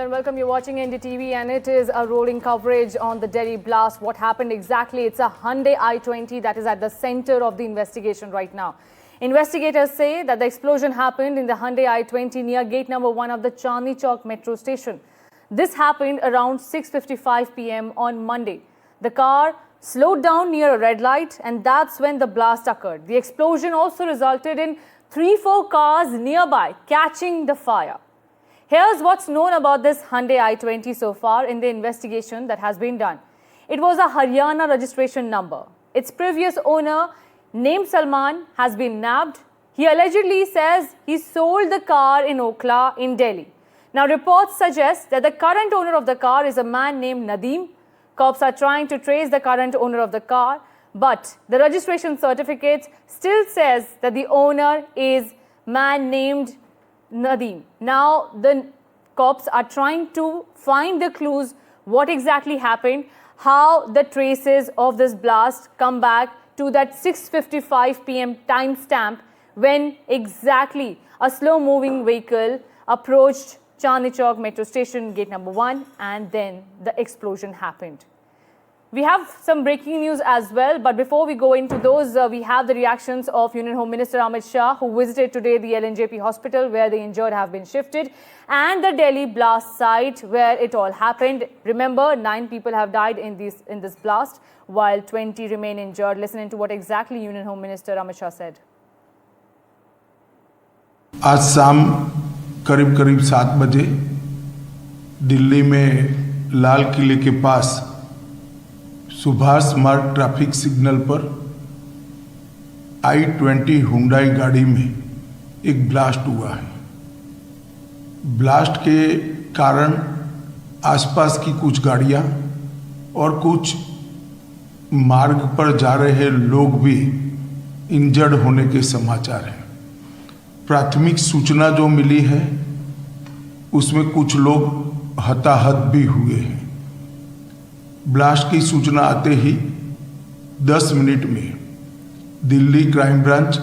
and welcome. You're watching NDTV and it is a rolling coverage on the Delhi blast. What happened exactly? It's a Hyundai i20 that is at the center of the investigation right now. Investigators say that the explosion happened in the Hyundai i20 near gate number 1 of the Chandni Chowk metro station. This happened around 6:55 p.m. on Monday. The car slowed down near a red light and that's when the blast occurred. The explosion also resulted in 3-4 cars nearby catching the fire. Here's what's known about this Hyundai i20 so far in the investigation that has been done. It was a Haryana registration number. Its previous owner, named Salman, has been nabbed. He allegedly says he sold the car in Okhla in Delhi. Now, reports suggest that the current owner of the car is a man named Nadeem. Cops are trying to trace the current owner of the car, but the registration certificate still says that the owner is man named Nadeem. Now, the cops are trying to find the clues, what exactly happened, how the traces of this blast come back to that 6:55 p.m. timestamp when exactly a slow-moving vehicle approached Chandni Chowk metro station, gate number 1, and then the explosion happened. We have some breaking news as well, but before we go into those, we have the reactions of Union Home Minister Amit Shah, who visited today the LNJP hospital where the injured have been shifted, and the Delhi blast site where it all happened. Remember, 9 people have died in this blast, while 20 remain injured. Listen into what exactly Union Home Minister Amit Shah said. आज शाम करीब 7 बजे दिल्ली में लाल किले के पास सुभाष मार्ग traffic signal पर i20 Hyundai गाड़ी में एक ब्लास्ट हुआ है। ब्लास्ट के कारण आसपास की कुछ गाड़ियां और कुछ मार्ग पर जा रहे लोग भी इंजर्ड होने के समाचार हैं। प्राथमिक सूचना जो मिली है उसमें कुछ लोग हताहत भी हुए हैं। ब्लास्ट की सूचना आते ही 10 मिनट में Delhi crime branch,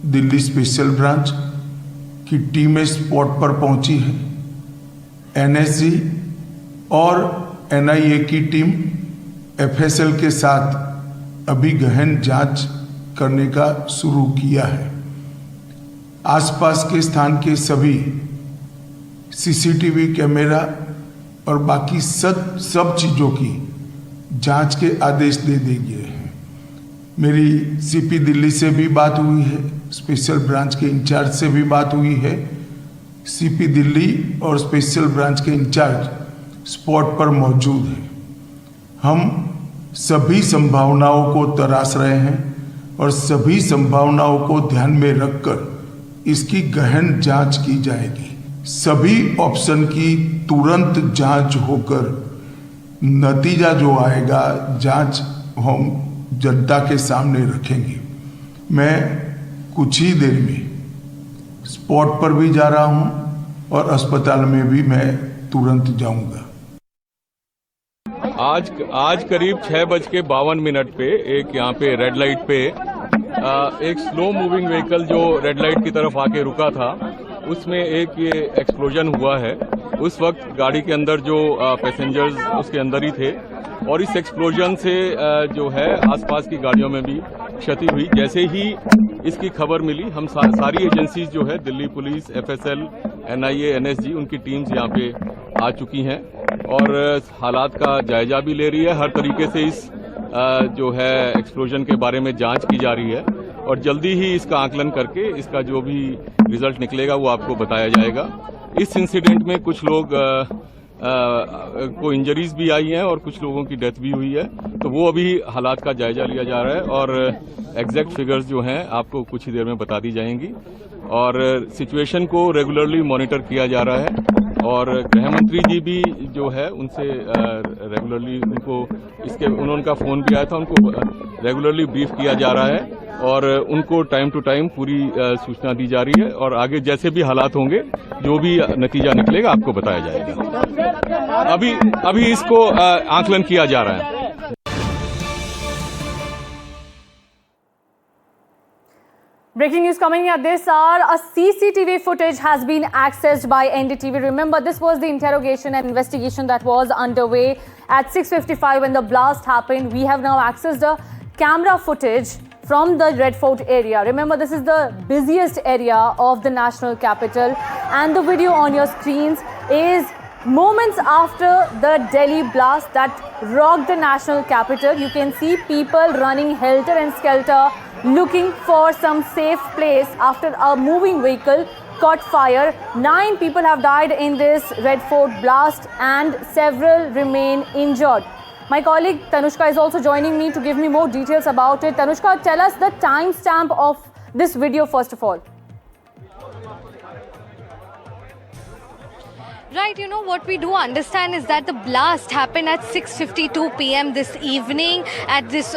Delhi special branch की टीमें स्पॉट पर पहुंची है। एनएसजी और एनआईए की टीम एफएसएल के साथ अभी गहन जांच करने का शुरू किया है। आसपास के स्थान के सभी सीसीटीवी कैमरा और बाकी सब चीज़ों की जांच के आदेश दे दिए गए हैं। मेरी सीपी दिल्ली से भी बात हुई है, स्पेशल ब्रांच के इंचार्ज से भी बात हुई है। सीपी दिल्ली और स्पेशल ब्रांच के इंचार्ज स्पॉट पर मौजूद हैं। हम सभी संभावनाओं को तलाश रहे हैं और सभी संभावनाओं को ध्यान में रखकर इसकी गहन जांच की जाएगी। सभी ऑप्शन की तुरंत जांच होकर नतीजा जो आएगा जांच हम जनता के सामने रखेंगे। मैं कुछ ही देर में स्पॉट पर भी जा रहा हूं और अस्पताल में भी मैं तुरंत जाऊंगा। आज करीब 6:52 पे एक यहाँ पे रेड लाइट पे एक स्लो मूविंग व्हीकल जो रेड लाइट की तरफ आके रुका था उसमें एक ये एक्सप्लोजन हुआ है। उस वक्त गाड़ी के अंदर जो पैसेंजर्स उसके अंदर ही थे और इस एक्सप्लोजन से जो है आसपास की गाड़ियों में भी क्षति हुई। जैसे ही इसकी खबर मिली हम सारी एजेंसीज जो है Delhi police, FSL, NIA, NSG उनकी टीम्स यहाँ पे आ चुकी हैं और हालात का जायजा भी ले रही है। हर तरीके से इस जो है एक्सप्लोजन के बारे में जांच की जा रही है और जल्दी ही इसका आकलन करके इसका जो भी रिजल्ट निकलेगा वो आपको बताया जाएगा। इस इंसिडेंट में कुछ लोग को इंजरीज भी आई हैं और कुछ लोगों की डेथ भी हुई है, तो वो अभी हालात का जायजा लिया जा रहा है और एग्जैक्ट फिगर्स जो हैं आपको कुछ ही देर में बता दी जाएंगी और सिचुएशन को रेगुलरली मॉनिटर किया जा रहा है और गृह मंत्री जी भी जो है उनसे रेगुलरली उनका फोन भी आया था, उनको रेगुलरली ब्रीफ किया जा रहा है और उनको टाइम टू टाइम पूरी सूचना दी जा रही है और आगे जैसे भी हालात होंगे जो भी नतीजा निकलेगा आपको बताया जाएगा। अभी इसको आकलन किया जा रहा है। Breaking news coming at this hour, a CCTV footage has been accessed by NDTV. Remember, this was the interrogation and investigation that was underway at 6:55 when the blast happened. We have now accessed a camera footage from the Red Fort area. Remember, this is the busiest area of the national capital, and the video on your screens is moments after the Delhi blast that rocked the national capital. You can see people running helter and skelter, looking for some safe place after a moving vehicle caught fire. 9 people have died in this Red Fort blast and several remain injured. My colleague Tanushka is also joining me to give me more details about it. Tanushka, tell us the timestamp of this video first of all. Right, you know what we do understand is that the blast happened at 6:52 p.m. this evening at this,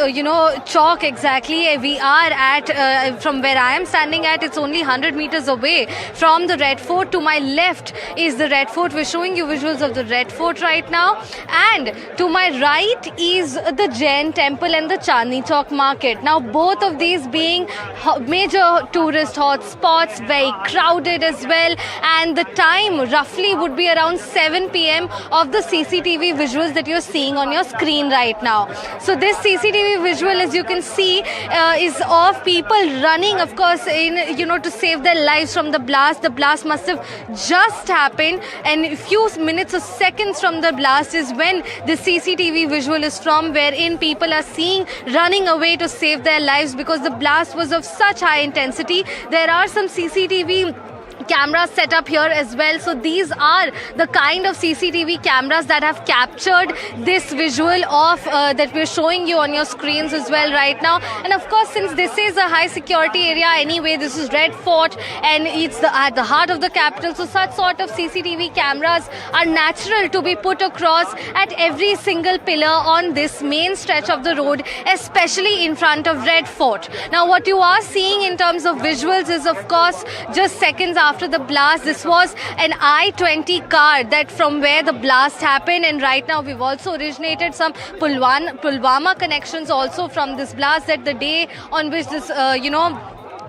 chalk exactly. We are at, from where I am standing at, it's only 100 meters away from the Red Fort. To my left is the Red Fort. We're showing you visuals of the Red Fort right now. And to my right is the Jain Temple and the Chandni Chowk Market. Now, both of these being major tourist hotspots, very crowded as well. And the time roughly would be around 7 p.m. of the CCTV visuals that you're seeing on your screen right now. So this CCTV visual, as you can see, is of people running, of course, to save their lives from the blast. The blast must have just happened, and a few minutes or seconds from the blast is when the CCTV visual is from, wherein people are seen running away to save their lives because the blast was of such high intensity. There are some CCTV cameras set up here as well. So these are the kind of CCTV cameras that have captured this visual of that we're showing you on your screens as well right now. And of course, since this is a high security area anyway, this is Red Fort and it's at the heart of the capital. So such sort of CCTV cameras are natural to be put across at every single pillar on this main stretch of the road, especially in front of Red Fort. Now, what you are seeing in terms of visuals is, of course, just seconds after the blast. This was an I-20 car that from where the blast happened, and right now we've also originated some Pulwama connections also from this blast, that the day on which this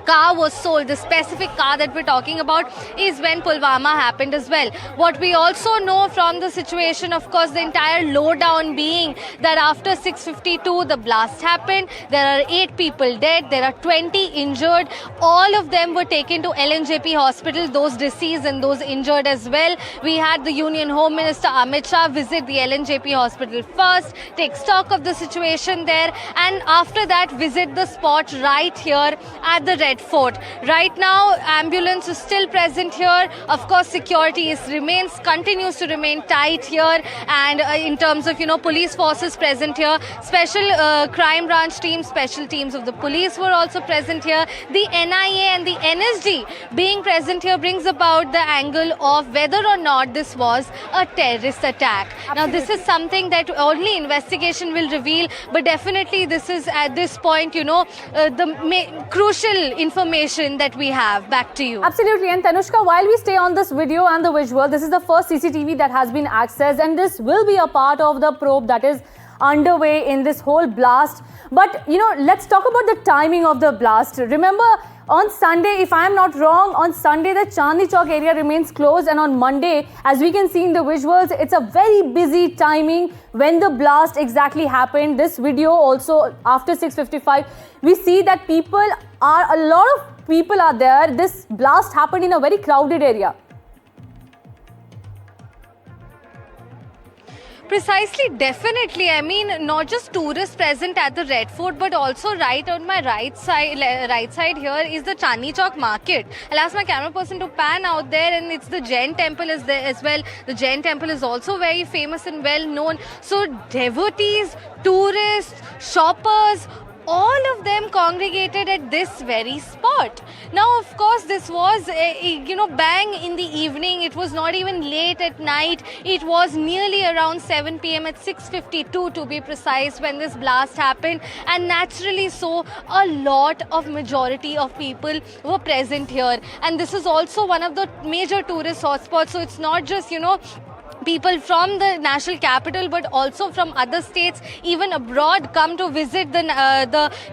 car was sold, the specific car that we're talking about, is when Pulwama happened as well. What we also know from the situation, of course, the entire lowdown being that after 6:52 the blast happened. There are 8 people dead, there are 20 injured. All of them were taken to LNJP hospital, those deceased and those injured as well. We had the Union Home Minister Amit Shah visit the LNJP hospital first, take stock of the situation there, and after that visit the spot right here at the Red Fort. Right now, ambulance is still present here. Of course, security continues to remain tight here, and in terms of police forces present here, special crime branch teams, special teams of the police were also present here. The NIA and the NSD being present here brings about the angle of whether or not this was a terrorist attack. Absolutely. Now, this is something that only investigation will reveal, but definitely this is at this point, the crucial information that we have. Back to you. Absolutely. And Tanushka, while we stay on this video and the visual, this is the first CCTV that has been accessed, and this will be a part of the probe that is underway in this whole blast. But, let's talk about the timing of the blast. Remember, on Sunday, if I am not wrong, on Sunday the Chandni Chowk area remains closed, and on Monday, as we can see in the visuals, it's a very busy timing when the blast exactly happened. This video also after 6:55, we see that a lot of people are there. This blast happened in a very crowded area. Precisely, definitely. I mean, not just tourists present at the Red Fort, but also right on my right side here is the Chandni Chowk Market. I'll ask my camera person to pan out there, and it's the Jain Temple is there as well. The Jain Temple is also very famous and well known. So devotees, tourists, shoppers, all of them congregated at this very spot. Now, of course, this was, bang in the evening. It was not even late at night. It was nearly around 7 p.m. at 6:52 to be precise when this blast happened. And naturally so, a lot of majority of people were present here. And this is also one of the major tourist hotspots. So it's not just, people from the national capital but also from other states, even abroad, come to visit the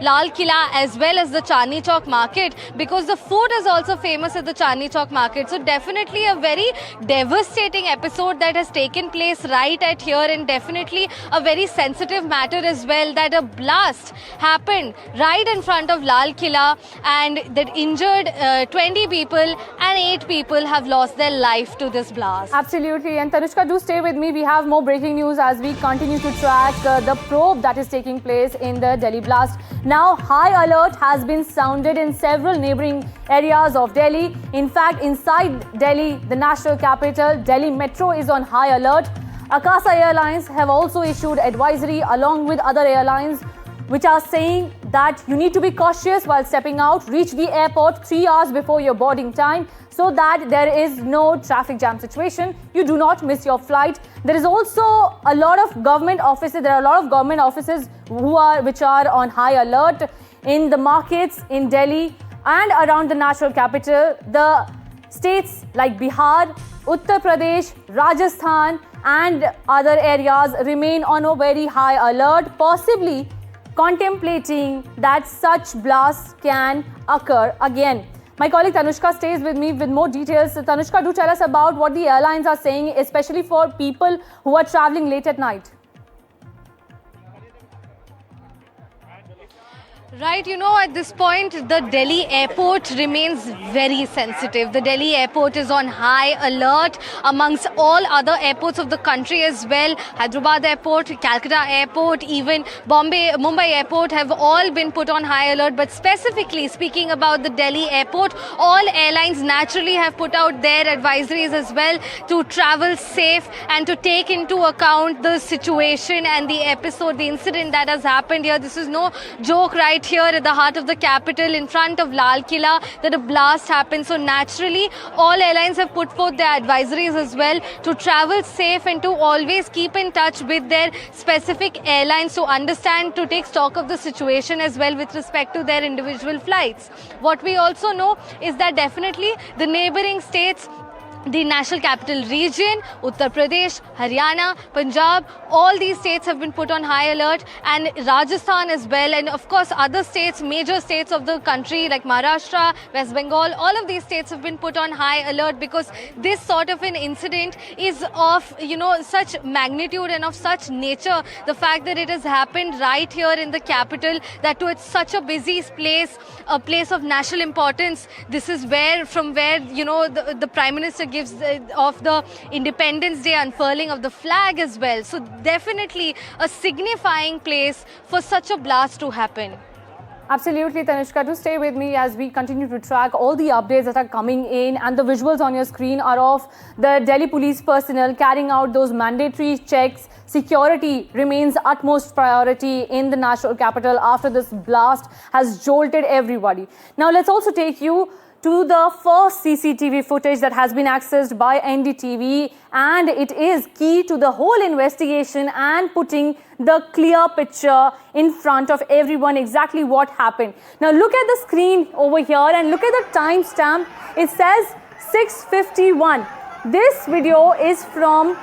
Lal Killa as well as the Chandni Chowk market, because the food is also famous at the Chandni Chowk market. So definitely a very devastating episode that has taken place right at here, and definitely a very sensitive matter as well, that a blast happened right in front of Lal Killa and that injured 20 people and 8 people have lost their life to this blast. Absolutely. And Tanushka, do stay with me. We have more breaking news as we continue to track the probe that is taking place in the Delhi blast. Now, high alert has been sounded in several neighboring areas of Delhi. In fact, inside Delhi, the national capital, Delhi Metro is on high alert. Akasa Airlines have also issued advisory along with other airlines which are saying that you need to be cautious while stepping out. Reach the airport 3 hours before your boarding time so that there is no traffic jam situation. You do not miss your flight. There is also a lot of government offices. There are a lot of government offices which are on high alert in the markets in Delhi and around the national capital. The states like Bihar, Uttar Pradesh, Rajasthan and other areas remain on a very high alert, possibly contemplating that such blasts can occur again. My colleague Tanushka stays with me with more details. Tanushka, do tell us about what the airlines are saying, especially for people who are traveling late at night. Right, you know, at this point, the Delhi airport remains very sensitive. The Delhi airport is on high alert amongst all other airports of the country as well. Hyderabad airport, Calcutta airport, even Mumbai airport have all been put on high alert. But specifically speaking about the Delhi airport, all airlines naturally have put out their advisories as well to travel safe and to take into account the situation and the episode, the incident that has happened here. This is no joke, right here at the heart of the capital in front of Lal Killa, that a blast happened. So naturally all airlines have put forth their advisories as well to travel safe and to always keep in touch with their specific airlines to understand, to take stock of the situation as well with respect to their individual flights. What we also know is that definitely the neighboring states, the national capital region, Uttar Pradesh, Haryana, Punjab, all these states have been put on high alert, and Rajasthan as well, and of course other states, major states of the country like Maharashtra, West Bengal, all of these states have been put on high alert because this sort of an incident is of, you know, such magnitude and of such nature. The fact that it has happened right here in the capital, that too it's such a busy place, a place of national importance. This is from where, you know, the Prime Minister gives of the Independence Day unfurling of the flag as well. So definitely a signifying place for such a blast to happen. Absolutely, Tanushka. Do stay with me as we continue to track all the updates that are coming in, and the visuals on your screen are of the Delhi police personnel carrying out those mandatory checks. Security remains utmost priority in the national capital after this blast has jolted everybody. Now let's also take you to the first CCTV footage that has been accessed by NDTV, and it is key to the whole investigation and putting the clear picture in front of everyone exactly what happened. Now look at the screen over here and look at the timestamp. It says 6:51. This video is from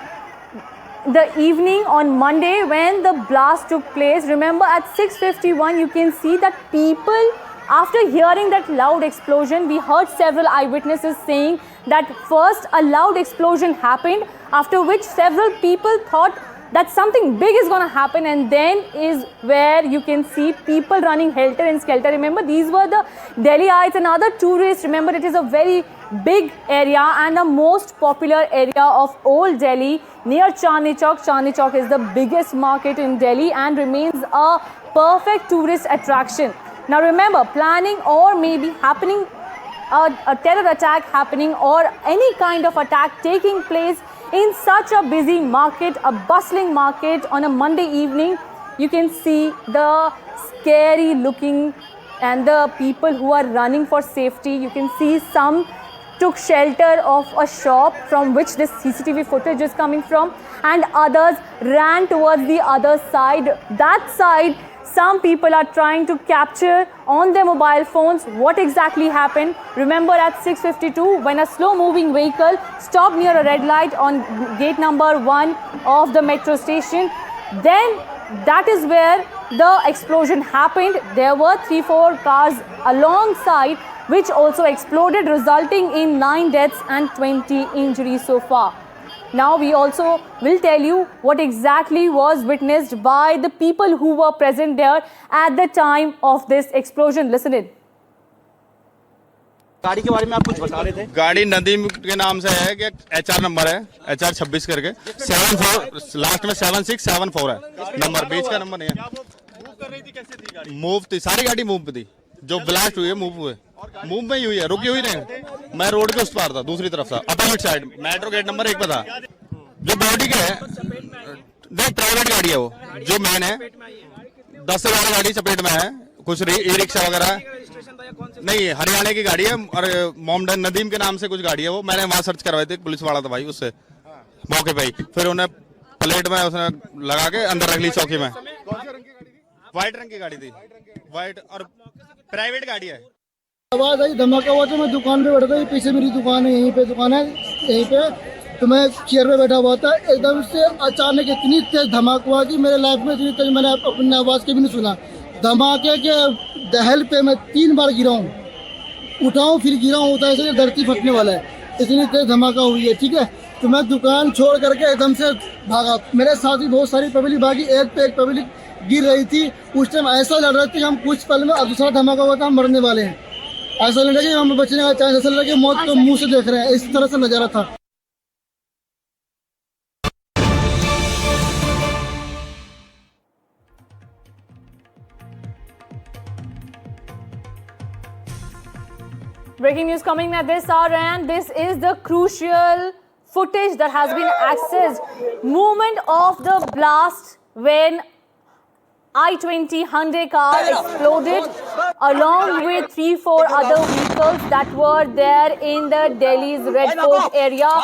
the evening on Monday when the blast took place. Remember, at 6:51 you can see that people, after hearing that loud explosion, we heard several eyewitnesses saying that first a loud explosion happened, after which several people thought that something big is going to happen, and then is where you can see people running helter and skelter. Remember, these were the Delhiites and other tourists. Remember, it is a very big area and the most popular area of Old Delhi near Chandni Chowk. Chandni Chowk is the biggest market in Delhi and remains a perfect tourist attraction. Now remember, planning or maybe happening, a terror attack happening or any kind of attack taking place in such a busy market, a bustling market on a Monday evening, you can see the scary looking and the people who are running for safety. You can see some took shelter of a shop from which this CCTV footage is coming from, and others ran towards the other side. That side, Some people are trying to capture on their mobile phones what exactly happened. Remember at 6:52 when a slow moving vehicle stopped near a red light on gate number 1 of the metro station. Then that is where the explosion happened. There were 3-4 cars alongside which also exploded, resulting in 9 deaths and 20 injuries so far. Now we also will tell you what exactly was witnessed by the people who were present there at the time of this explosion. Listen in. गाड़ी के बारे में आप कुछ बता रहे थे। गाड़ी नदीम के नाम से है कि HR नंबर है, HR 26 करके 74 लास्ट में 7674 है नंबर, बीच का नंबर नहीं है। मूव कर रही थी, कैसे थी गाड़ी? मूव थी, सारी गाड़ी मूव पे थी। जो ब्लास्ट हुई है मूव हुए, मूव में ही हुई है, रुकी हुई नहीं। मैं रोड के उस पार था, दूसरी तरफ था, opposite side metro gate number 1 पे था। जो बॉडी का है नहीं, प्राइवेट गाड़ी है वो, जो मैन है 10 से 12 गाड़ी चपेट में है, कुछ ई रिक्शा वगैरह नहीं, हरियाणा की गाड़ी है और मोमडन नदीम के नाम से कुछ गाड़ी है वो। मैंने वहां सर्च करवाई थी, पुलिस वाला था भाई, उससे मौके पे ही फिर उन्हें प्लेट में उसने लगा के अंदर रख ली चौकी में। व्हाइट रंग की गाड़ी थी, व्हाइट और प्राइवेट गाड़ी है। आवाज आई, धमाका हुआ तो मैं दुकान पे बैठा था, पीछे मेरी दुकान है, यहीं पे दुकान है, यहीं पे तो मैं चेयर पे बैठा हुआ था। एकदम से अचानक इतनी तेज धमाका हुआ कि मेरे लाइफ में इतनी तेज मैंने अपनी आवाज़ के भी नहीं सुना। धमाके के दहल पे मैं 3 बार गिरा हूँ, उठाऊँ फिर गिरा हूँ, होता है ऐसे धरती फटने वाला है, इतनी तेज धमाका हुई है। ठीक है, तो मैं दुकान छोड़ करके एकदम से भागा। मेरे साथ ही बहुत सारी पब्लिक भागी, एक पे एक पब्लिक गिर रही थी। उस टाइम ऐसा लग रहा था कि हम कुछ पल में, अब दूसरा धमाका हुआ था, हम मरने वाले हैं। ऐसा लग रहा कि हम बचने का चांस, ऐसा लग रहा कि मौत को मुंह से देख रहे हैं, इस तरह से नजारा था। Breaking news coming at this hour, and this is the crucial footage that has been accessed. Moment of the blast when I-20 Hyundai car exploded along with 3-4 other vehicles that were there in the Delhi's Red Fort area.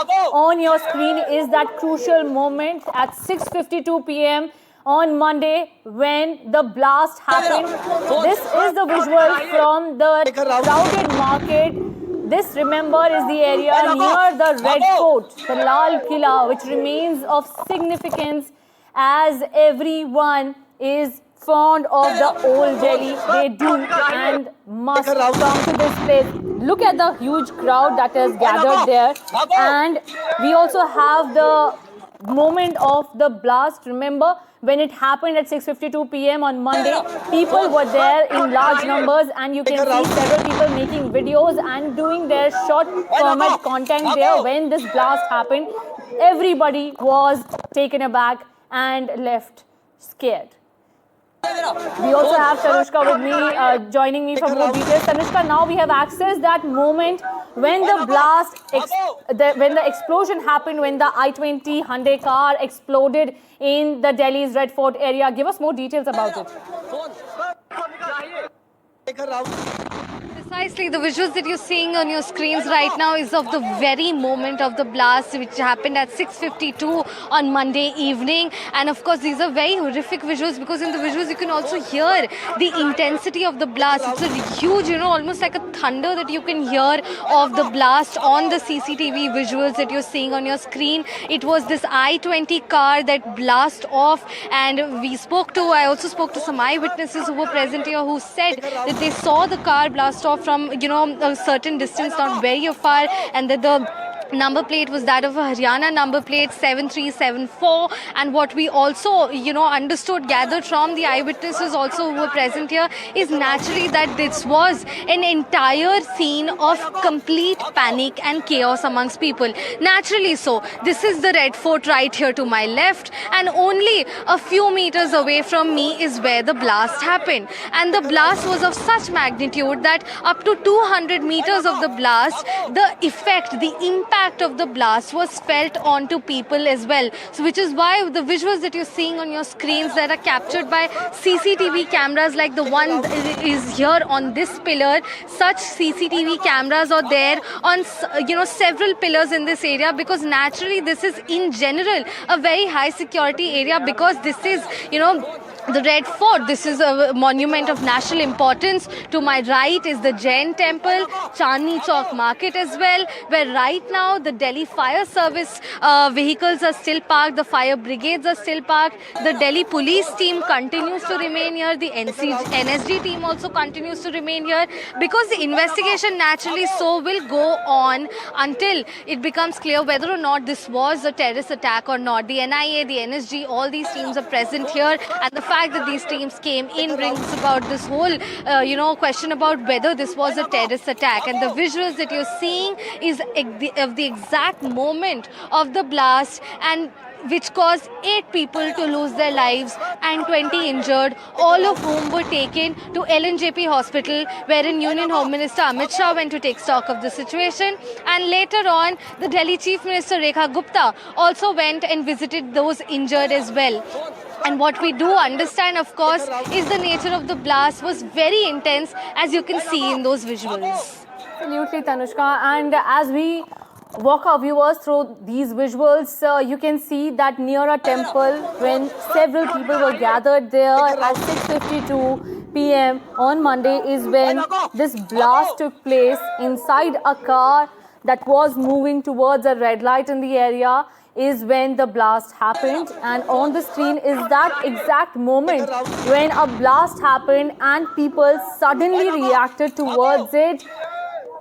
On your screen is that crucial moment at 6:52 p.m. on Monday when the blast happened. This is the visual from the crowded market. This, remember, is the area near the Red Fort, the Lal Killa, which remains of significance as everyone is fond of the old Delhi. They do and must come to this place. Look at the huge crowd that has gathered there. And we also have the moment of the blast. Remember, when it happened at 6:52 p.m. on Monday, people were there in large numbers, and you can see several people making videos and doing their short format content there. When this blast happened, everybody was taken aback and left scared. We also have Tanushka with me, joining me for more details. Tanushka, now we have accessed that moment when the blast, when the explosion happened, when the I-20 Hyundai car exploded in the Delhi's Red Fort area. Give us more details about it. Precisely, the visuals that you're seeing on your screens right now is of the very moment of the blast, which happened at 6:52 on Monday evening. And of course, these are very horrific visuals, because in the visuals you can also hear the intensity of the blast. It's a huge, almost like a thunder that you can hear of the blast on the CCTV visuals that you're seeing on your screen. It was this I-20 car that blast off, and I also spoke to some eyewitnesses who were present here, who said that they saw the car blast off from a certain distance, not very far, and that the number plate was that of a Haryana number plate 7374. And what we also gathered from the eyewitnesses also who were present here is naturally that this was an entire scene of complete panic and chaos amongst people. Naturally so. This is the Red Fort right here to my left, and only a few meters away from me is where the blast happened. And the blast was of such magnitude that up to 200 meters of the blast, the effect, the impact of the blast was felt onto people as well. So which is why the visuals that you're seeing on your screens that are captured by CCTV cameras like the one that is here on this pillar, such CCTV cameras are there on several pillars in this area, because naturally this is in general a very high security area, because this is the Red Fort. This is a monument of national importance. To my right is the Jain Temple, Chandni Chowk Market as well, where right now the Delhi Fire Service vehicles are still parked, the fire brigades are still parked, the Delhi police team continues to remain here, the NSG team also continues to remain here, because the investigation naturally so will go on until it becomes clear whether or not this was a terrorist attack or not. The NIA, the NSG, all these teams are present here, and the fact that these teams came in brings about this whole question about whether this was a terrorist attack. And the visuals that you're seeing is of the exact moment of the blast, and which caused 8 people to lose their lives and 20 injured, all of whom were taken to LNJP hospital, wherein Union Home Minister Amit Shah went to take stock of the situation. And later on, the Delhi Chief Minister Rekha Gupta also went and visited those injured as well. And what we do understand, of course, is the nature of the blast was very intense, as you can see in those visuals. Absolutely, Tanushka. And as we walk our viewers through these visuals, you can see that near a temple, when several people were gathered there at 6:52 p.m. on Monday, is when this blast took place inside a car that was moving towards a red light in the area. Is when the blast happened, and on the screen is that exact moment when a blast happened and people suddenly reacted towards it.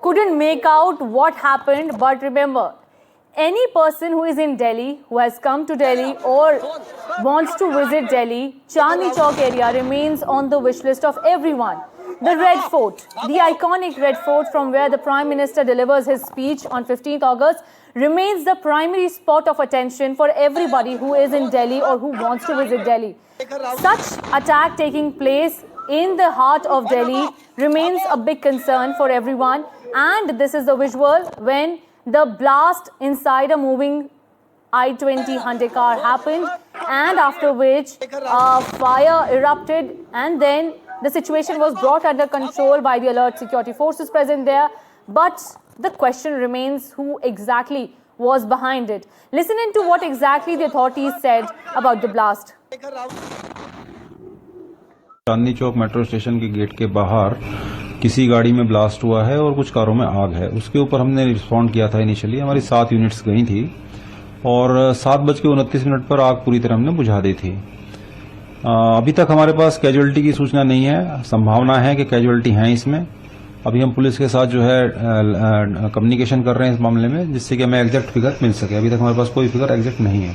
Couldn't make out what happened, but remember, any person who is in Delhi, who has come to Delhi or wants to visit Delhi, Chandni Chowk area remains on the wish list of everyone. The Red Fort, the iconic Red Fort from where the Prime Minister delivers his speech on 15th August, remains the primary spot of attention for everybody who is in Delhi or who wants to visit Delhi. Such attack taking place in the heart of Delhi remains a big concern for everyone. And this is the visual when the blast inside a moving I-20 Hyundai car happened, and after which a fire erupted, and then the situation was brought under control by the alert security forces present there. But the question remains, who exactly was behind it? Listen into what exactly the authorities said about the blast. Chandni Chowk metro station के gate के बाहर किसी गाड़ी में blast हुआ है और कुछ कारों में आग है। उसके ऊपर हमने रिस्पॉन्ड किया था। इनिशियली हमारी 7 यूनिट्स गई थी और 7:29 पर आग पूरी तरह हमने बुझा दी थी। अभी तक हमारे पास कैजुअलिटी की सूचना नहीं है। संभावना है कि कैजुअलिटी हैं इसमें। अभी हम पुलिस के साथ जो है कम्युनिकेशन कर रहे हैं इस मामले में, जिससे कि हमें एग्जैक्ट फिगर मिल सके। अभी तक हमारे पास कोई फिगर एग्जैक्ट नहीं है।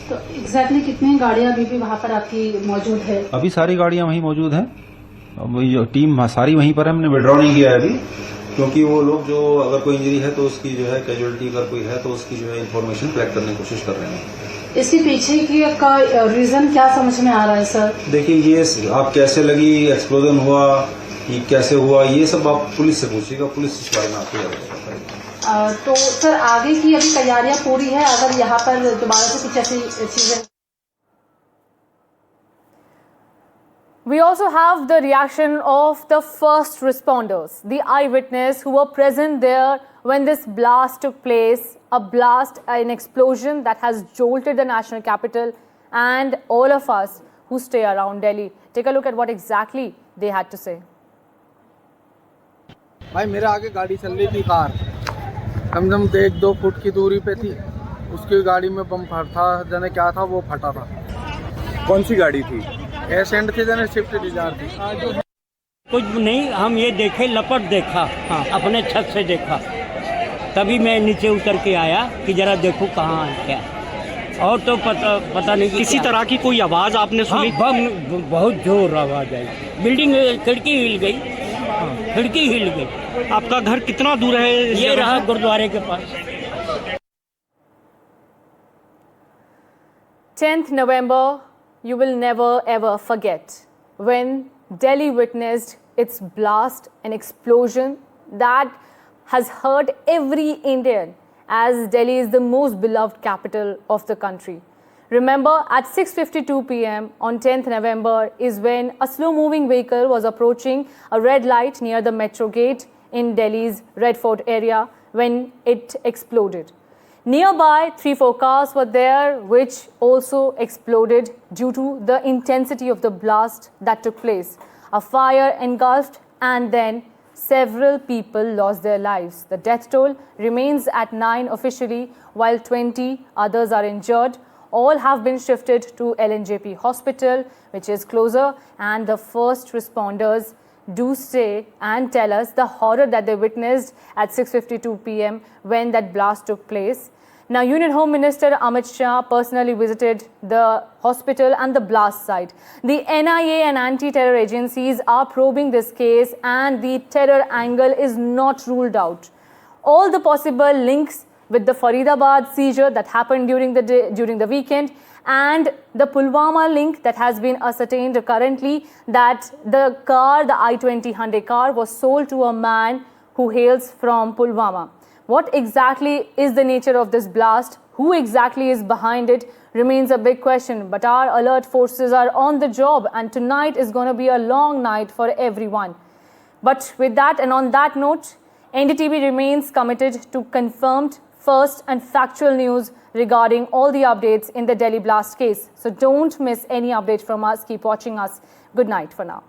तो एग्जैक्टली कितनी गाड़ियां अभी भी वहां पर आपकी मौजूद है? अभी सारी गाड़ियां वहीं मौजूद हैं। जो टीम सारी वहीं पर है। हमने विड्रॉ नहीं किया है अभी, क्योंकि वो लोग जो अगर कोई इंजरी है तो उसकी जो है कैजुअलिटी अगर कोई है तो उसकी जो है इन्फॉर्मेशन कलेक्ट करने की कोशिश कर रहे हैं। इसके पीछे की का रीजन क्या समझ में आ रहा है सर? देखिए, ये आप कैसे लगी, एक्सप्लोजन हुआ, ये कैसे हुआ, ये सब आप पुलिस से पूछिएगा। पुलिस इस बारे में आपको बताएगी। तो सर आगे की अभी तैयारियां पूरी है अगर यहाँ पर दोबारा से कुछ ऐसी चीजें? We also have the reaction of the first responders, the eyewitness who were present there when this blast took place, a blast, an explosion that has jolted the national capital and all of us who stay around Delhi. Take a look at what exactly they had to say. भाई मेरे आगे गाड़ी चल रही थी, car कम से कम 1-2 foot की दूरी पे थी। उसकी गाड़ी में बम फटा जाने क्या था, वो फटा था। कौन सी गाड़ी थी? एसेंट थी जाने स्विफ्ट डिजायर थी। कुछ नहीं, हम ये देखे, लपट देखा, हाँ अपने छत से देखा, तभी मैं नीचे उतर के आया कि जरा देखूं कहाँ है क्या। और तो पता नहीं किसी तरह की कोई आवाज आपने सुनी? हाँ, बम बहुत जोर आवाज आई, बिल्डिंग खिड़की हिल गई, हाँ, खिड़की हिल गई। आपका घर कितना दूर है? ये रहा गुरुद्वारे के पास। 10th November, you will never ever forget when Delhi witnessed its blast, an explosion that has hurt every Indian, as Delhi is the most beloved capital of the country. Remember, at 6:52 p.m. on 10th November is when a slow-moving vehicle was approaching a red light near the metro gate in Delhi's Red Fort area when it exploded. Nearby, 3-4 cars were there, which also exploded due to the intensity of the blast that took place. A fire engulfed, and then several people lost their lives. The death toll remains at 9 officially, while 20 others are injured. All have been shifted to LNJP hospital, which is closer, and the first responders do say and tell us the horror that they witnessed at 6:52 p.m. when that blast took place. Now, Union Home Minister Amit Shah personally visited the hospital and the blast site. The NIA and anti-terror agencies are probing this case, and the terror angle is not ruled out. All the possible links with the Faridabad seizure that happened during the weekend, and the Pulwama link that has been ascertained currently, that the I-20 Hyundai car was sold to a man who hails from Pulwama. What exactly is the nature of this blast? Who exactly is behind it remains a big question. But our alert forces are on the job, and tonight is going to be a long night for everyone. But with that and on that note, NDTV remains committed to confirmed, first and factual news regarding all the updates in the Delhi blast case. So don't miss any update from us. Keep watching us. Good night for now.